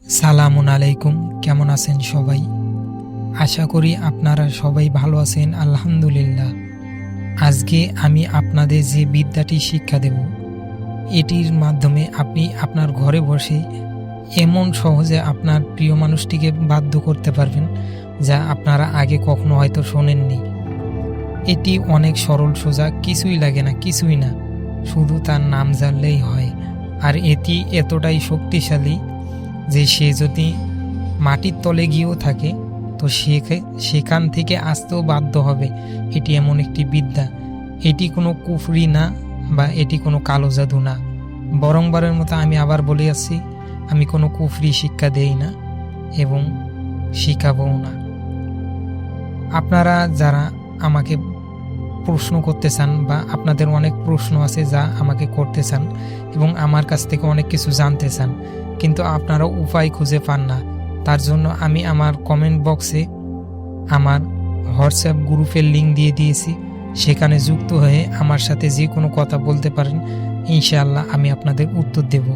সালামুন আলাইকুম। কেমন আছেন সবাই? আশা করি আপনারা সবাই ভালো আছেন। আলহামদুলিল্লাহ। আজকে আমি আপনাদের যে বিদ্যাটি শিক্ষা দেব, এটির মাধ্যমে আপনি আপনার ঘরে বসে এমন সহজে আপনার প্রিয় মানুষটিকে বাধ্য করতে পারবেন, যা আপনারা আগে কখনো হয়তো শোনেননি। এটি অনেক সরল সোজা, কিছুই লাগে না, কিছুই না, শুধু তার নাম জানলেই হয়। আর এটি এতটাই শক্তিশালী যে সে যদি মাটির তলে গিয়েও থাকে, তো সেখান থেকে আসতেও বাধ্য হবে। এটি এমন একটি বিদ্যা। এটি কোনো কুফরি না, বা এটি কোনো কালো জাদু না। বরংবারের মতো আমি আবার বলে আসছি, আমি কোনো কুফরি শিক্ষা দেই না এবং শিখাবও না। আপনারা যারা আমাকে প্রশ্ন করতে চান, বা আপনাদের অনেক প্রশ্ন আছে যা আমাকে করতে চান এবং আমার কাছ থেকে অনেক কিছু জানতে চান, কিন্তু আপনারা উপায় খুঁজে পান না, তার জন্য আমি আমার কমেন্ট বক্সে আমার হোয়াটসঅ্যাপ গ্রুপের লিঙ্ক দিয়ে দিয়েছি। সেখানে যুক্ত হয়ে আমার সাথে যে কোনো কথা বলতে পারেন, ইনশাআল্লাহ আমি আপনাদের উত্তর দেব।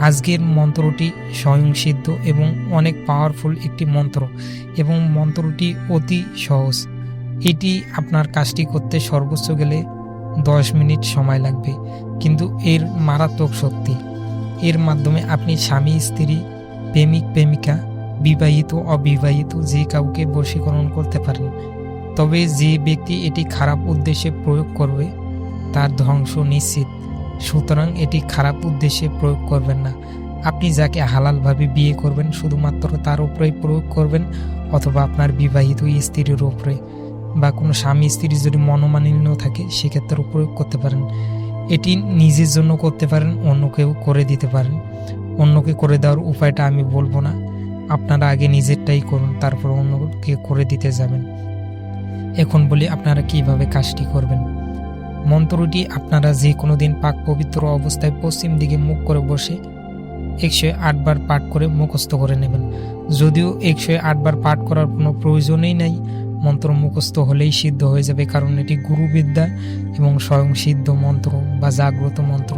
আজকের মন্ত্রটি স্বয়ংসিদ্ধ এবং অনেক পাওয়ারফুল একটি মন্ত্র, এবং মন্ত্রটি অতি সহজ। এটি আপনার কাজটি করতে সর্বোচ্চ গেলে 10 মিনিট সময় লাগবে, কিন্তু এর মারাত্মক শক্তি। এর মাধ্যমে আপনি স্বামী, স্ত্রী, প্রেমিক, প্রেমিকা, বিবাহিত, অবিবাহিত যে কাউকে বশীকরণ করতে পারেন। তবে যে ব্যক্তি এটি খারাপ উদ্দেশ্যে প্রয়োগ করবে, তার ধ্বংস নিশ্চিত। সুতরাং এটি খারাপ উদ্দেশ্যে প্রয়োগ করবেন না। আপনি যাকে হালালভাবে বিয়ে করবেন, শুধুমাত্র তার উপরেই প্রয়োগ করবেন, অথবা আপনার বিবাহিত স্ত্রীর উপরে, বা কোনো স্বামী স্ত্রী যদি মনোমালিন্য থাকে, সেক্ষেত্রেও প্রয়োগ করতে পারেন। এটি নিজের জন্য করতে পারেন, অন্যকেও করে দিতে পারেন। অন্যকে করে দেওয়ার উপায়টা আমি বলবো না, আপনারা আগে নিজেরটাই করুন, তারপর অন্যকে করে দিতে যাবেন। এখন বলি আপনারা কিভাবে কাজটি করবেন। মন্ত্রটি আপনারা যে কোনো দিন পাক পবিত্র অবস্থায় পশ্চিম দিকে মুখ করে বসে 108 বার পাঠ করে মুখস্থ করে নেবেন। যদিও 108 বার পাঠ করার কোনো প্রয়োজনই নাই, মন্ত্র মুখস্থ হলেই সিদ্ধ হয়ে যাবে, কারণ এটি গুরুবিদ্যা এবং স্বয়ং সিদ্ধ মন্ত্র বা জাগ্রত মন্ত্র।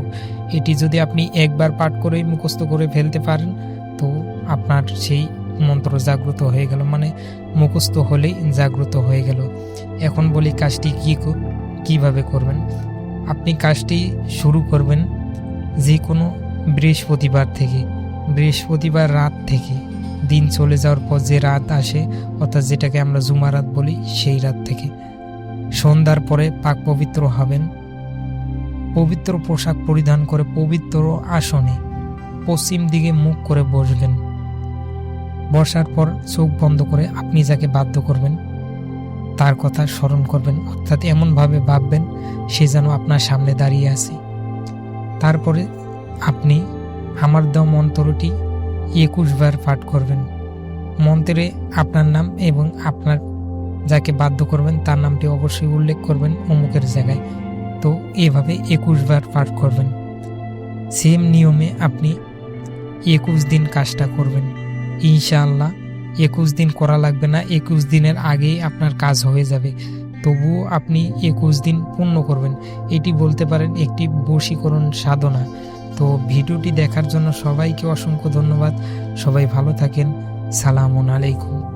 এটি যদি আপনি একবার পাঠ করেই মুখস্থ করে ফেলতে পারেন, তো আপনার সেই মন্ত্র জাগ্রত হয়ে গেল, মানে মুখস্থ হলেই জাগ্রত হয়ে গেল। এখন বলি কাজটি কিভাবে করবেন। আপনি কাজটি শুরু করবেন যে কোনো বৃহস্পতিবার থেকে। বৃহস্পতিবার রাত থেকে, দিন চলে যাওয়ার পর যে রাত আসে, অর্থাৎ যেটাকে আমরা জুমারাত বলি, সেই রাত থেকে সন্ধ্যার পরে পাক পবিত্র হবেন। পবিত্র পোশাক পরিধান করে পবিত্র আসনে পশ্চিম দিকে মুখ করে বসবেন। বসার পর চোখ বন্ধ করে আপনি যাকে বাধ্য করবেন তার কথা স্মরণ করবেন, অর্থাৎ এমনভাবে ভাববেন সে যেন আপনার সামনে দাঁড়িয়ে আছে। তারপরে আপনি আমার দেওয়া মন্ত্রটি 21 বার পাঠ করবেন। মন্ত্রে আপনার নাম এবং আপনার যাকে বাধ্য করবেন তার নামটি অবশ্যই উল্লেখ করবেন অমুকের জায়গায়। তো এভাবে 21 বার পাঠ করবেন। সেম নিয়মে আপনি 21 দিন কাজটা করবেন। ইনশাআল্লাহ 21 দিন করা লাগবে না, 21 দিনের আগেই আপনার কাজ হয়ে যাবে। তবুও আপনি 21 দিন পূর্ণ করবেন। এটি বলতে পারেন একটি বশীকরণ সাধনা। তো ভিডিওটি দেখার জন্য সবাইকে অসংখ্য ধন্যবাদ। সবাই ভালো থাকেন। সালামুন আলাইকুম।